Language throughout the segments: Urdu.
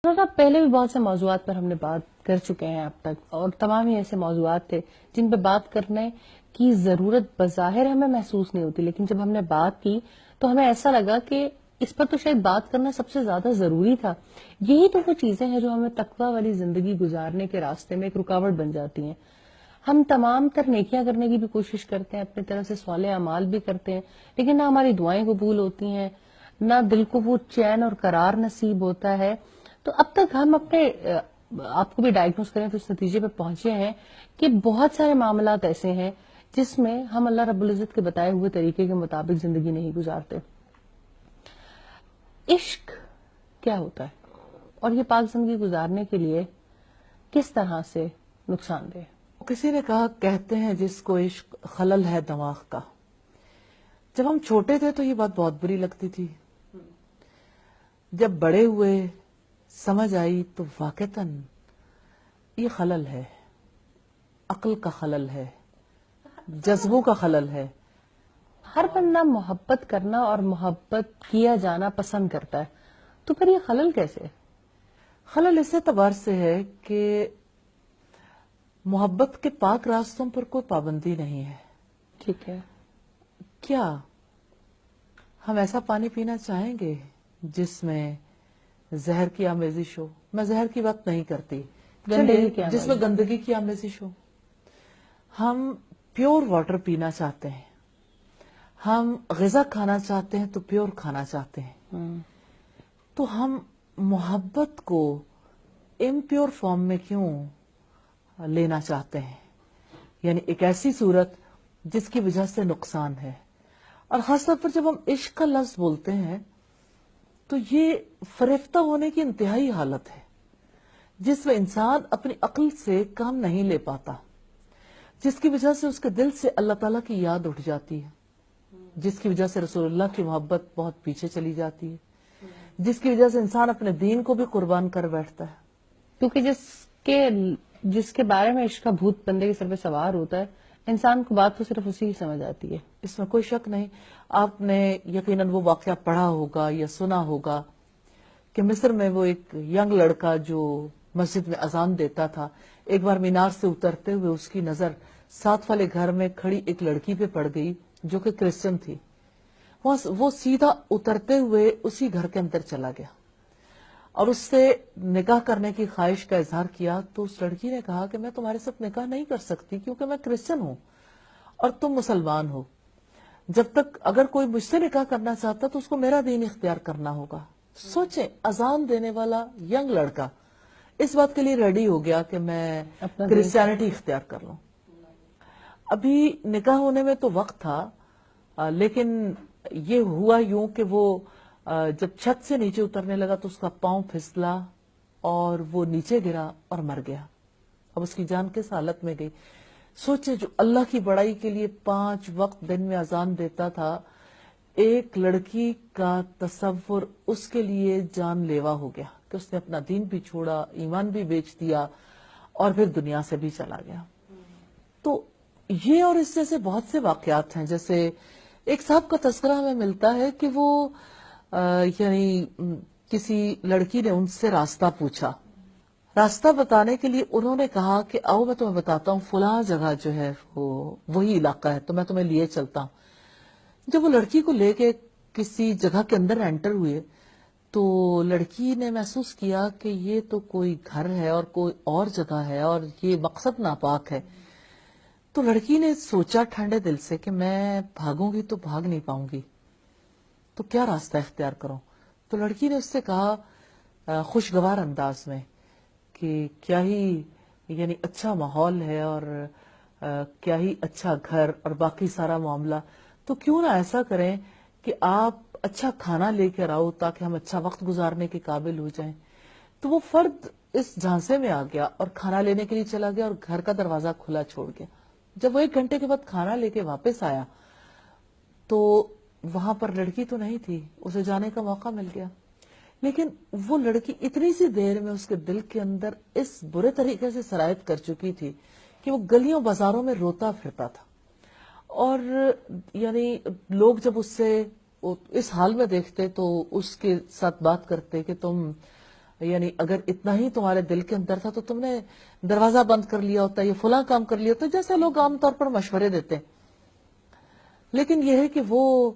صاحب پہلے بھی بہت سے موضوعات پر ہم نے بات کر چکے ہیں اب تک، اور تمام ہی ایسے موضوعات تھے جن پہ بات کرنے کی ضرورت بظاہر ہمیں محسوس نہیں ہوتی، لیکن جب ہم نے بات کی تو ہمیں ایسا لگا کہ اس پر تو شاید بات کرنا سب سے زیادہ ضروری تھا۔ یہی تو وہ چیزیں ہیں جو ہمیں تقویٰ والی زندگی گزارنے کے راستے میں ایک رکاوٹ بن جاتی ہیں۔ ہم تمام تر نیکیاں کرنے کی بھی کوشش کرتے ہیں، اپنی طرف سے صالح اعمال بھی کرتے ہیں، لیکن نہ ہماری دعائیں قبول ہوتی ہیں، نہ دل کو وہ چین اور قرار نصیب ہوتا ہے۔ تو اب تک ہم اپنے آپ کو بھی ڈائگنوز کریں تو اس نتیجے پہ پہنچے ہیں کہ بہت سارے معاملات ایسے ہیں جس میں ہم اللہ رب العزت کے بتائے ہوئے طریقے کے مطابق زندگی نہیں گزارتے۔ عشق کیا ہوتا ہے اور یہ پاک زندگی گزارنے کے لیے کس طرح سے نقصان دہ؟ کسی نے کہا کہتے ہیں جس کو عشق خلل ہے دماغ کا۔ جب ہم چھوٹے تھے تو یہ بات بہت بری لگتی تھی، جب بڑے ہوئے سمجھ آئی تو واقعتاً یہ خلل ہے، عقل کا خلل ہے، جذبوں کا خلل ہے۔ ہر بندہ محبت کرنا اور محبت کیا جانا پسند کرتا ہے، تو پھر یہ خلل کیسے؟ خلل اس اعتبار سے ہے کہ محبت کے پاک راستوں پر کوئی پابندی نہیں ہے۔ ٹھیک ہے، کیا ہم ایسا پانی پینا چاہیں گے جس میں زہر کی آمیزش ہو؟ میں زہر کی بات نہیں کرتی، گندگی کی جس میں گندگی کی آمیزش ہو۔ ہم پیور واٹر پینا چاہتے ہیں، ہم غذا کھانا چاہتے ہیں تو پیور کھانا چاہتے ہیں، تو ہم محبت کو امپیور فارم میں کیوں لینا چاہتے ہیں؟ یعنی ایک ایسی صورت جس کی وجہ سے نقصان ہے۔ اور خاص طور پر جب ہم عشق کا لفظ بولتے ہیں تو یہ فریفتہ ہونے کی انتہائی حالت ہے جس میں انسان اپنی عقل سے کام نہیں لے پاتا، جس کی وجہ سے اس کے دل سے اللہ تعالیٰ کی یاد اٹھ جاتی ہے، جس کی وجہ سے رسول اللہ کی محبت بہت پیچھے چلی جاتی ہے، جس کی وجہ سے انسان اپنے دین کو بھی قربان کر بیٹھتا ہے۔ کیونکہ جس کے بارے میں عشق کا بھوت بندے کے سر پہ سوار ہوتا ہے، انسان کو بات تو صرف اسی کی سمجھ آتی ہے۔ اس میں کوئی شک نہیں۔ آپ نے یقیناً وہ واقعہ پڑھا ہوگا یا سنا ہوگا کہ مصر میں وہ ایک ینگ لڑکا جو مسجد میں اذان دیتا تھا، ایک بار مینار سے اترتے ہوئے اس کی نظر ساتھ والے گھر میں کھڑی ایک لڑکی پہ پڑ گئی جو کہ کرسچن تھی۔ وہ سیدھا اترتے ہوئے اسی گھر کے اندر چلا گیا اور اس سے نکاح کرنے کی خواہش کا اظہار کیا، تو اس لڑکی نے کہا کہ میں تمہارے ساتھ نکاح نہیں کر سکتی کیونکہ میں کرسچن ہوں اور تم مسلمان ہو۔ جب تک اگر کوئی مجھ سے نکاح کرنا چاہتا تو اس کو میرا دین اختیار کرنا ہوگا۔ سوچیں، اذان دینے والا ینگ لڑکا اس بات کے لیے ریڈی ہو گیا کہ میں کرسچینٹی اختیار کر لوں۔ ابھی نکاح ہونے میں تو وقت تھا، لیکن یہ ہوا یوں کہ وہ جب چھت سے نیچے اترنے لگا تو اس کا پاؤں پھسلا اور وہ نیچے گرا اور مر گیا۔ اب اس کی جان کس حالت میں گئی؟ سوچے، جو اللہ کی بڑائی کے لیے 5 وقت دن میں اذان دیتا تھا، ایک لڑکی کا تصور اس کے لیے جان لیوا ہو گیا کہ اس نے اپنا دین بھی چھوڑا، ایمان بھی بیچ دیا اور پھر دنیا سے بھی چلا گیا۔ تو یہ اور اس جیسے بہت سے واقعات ہیں۔ جیسے ایک صاحب کا تذکرہ ہمیں ملتا ہے کہ وہ یعنی کسی لڑکی نے ان سے راستہ پوچھا، راستہ بتانے کے لیے انہوں نے کہا کہ آؤ میں تمہیں بتاتا ہوں، فلاں جگہ جو ہے وہی علاقہ ہے تو میں تمہیں لیے چلتا ہوں۔ جب وہ لڑکی کو لے کے کسی جگہ کے اندر انٹر ہوئے تو لڑکی نے محسوس کیا کہ یہ تو کوئی گھر ہے اور کوئی اور جگہ ہے اور یہ مقصد ناپاک ہے۔ تو لڑکی نے سوچا ٹھنڈے دل سے کہ میں بھاگوں گی تو بھاگ نہیں پاؤں گی، تو کیا راستہ اختیار کروں؟ تو لڑکی نے اس سے کہا خوشگوار انداز میں کہ کیا ہی یعنی اچھا ماحول ہے اور کیا ہی اچھا گھر اور باقی سارا معاملہ، تو کیوں نہ ایسا کریں کہ آپ اچھا کھانا لے کر آؤ تاکہ ہم اچھا وقت گزارنے کے قابل ہو جائیں۔ تو وہ فرد اس جھانسے میں آ گیا اور کھانا لینے کے لیے چلا گیا اور گھر کا دروازہ کھلا چھوڑ گیا۔ جب وہ 1 گھنٹے کے بعد کھانا لے کے واپس آیا تو وہاں پر لڑکی تو نہیں تھی، اسے جانے کا موقع مل گیا، لیکن وہ لڑکی اتنی سی دیر میں اس کے دل کے اندر اس برے طریقے سے سرایت کر چکی تھی کہ وہ گلیوں بازاروں میں روتا پھرتا تھا، اور یعنی لوگ جب اس سے اس حال میں دیکھتے تو اس کے ساتھ بات کرتے کہ تم یعنی اگر اتنا ہی تمہارے دل کے اندر تھا تو تم نے دروازہ بند کر لیا ہوتا، یہ فلاں کام کر لیا ہوتا، جیسے لوگ عام طور پر مشورے دیتے ہیں. لیکن یہ ہے کہ وہ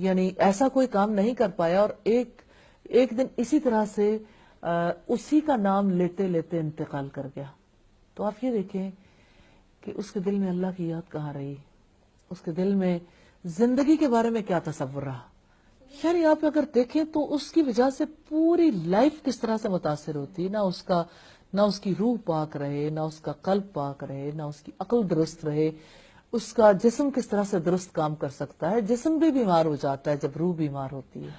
یعنی ایسا کوئی کام نہیں کر پایا، اور ایک دن اسی طرح سے اسی کا نام لیتے لیتے انتقال کر گیا. تو آپ یہ دیکھیں کہ اس کے دل میں اللہ کی یاد کہاں رہی، اس کے دل میں زندگی کے بارے میں کیا تصور رہا. یعنی آپ اگر دیکھیں تو اس کی وجہ سے پوری لائف کس طرح سے متاثر ہوتی ہے. نہ اس کی روح پاک رہے، نہ اس کا قلب پاک رہے، نہ اس کی عقل درست رہے، اس کا جسم کس طرح سے درست کام کر سکتا ہے. جسم بھی بیمار ہو جاتا ہے جب روح بیمار ہوتی ہے.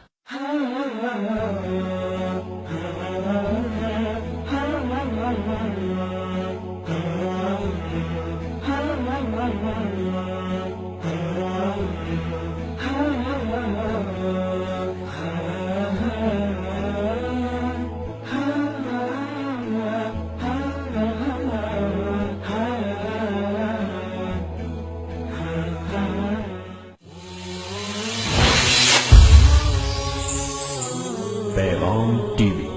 پیغام ٹی وی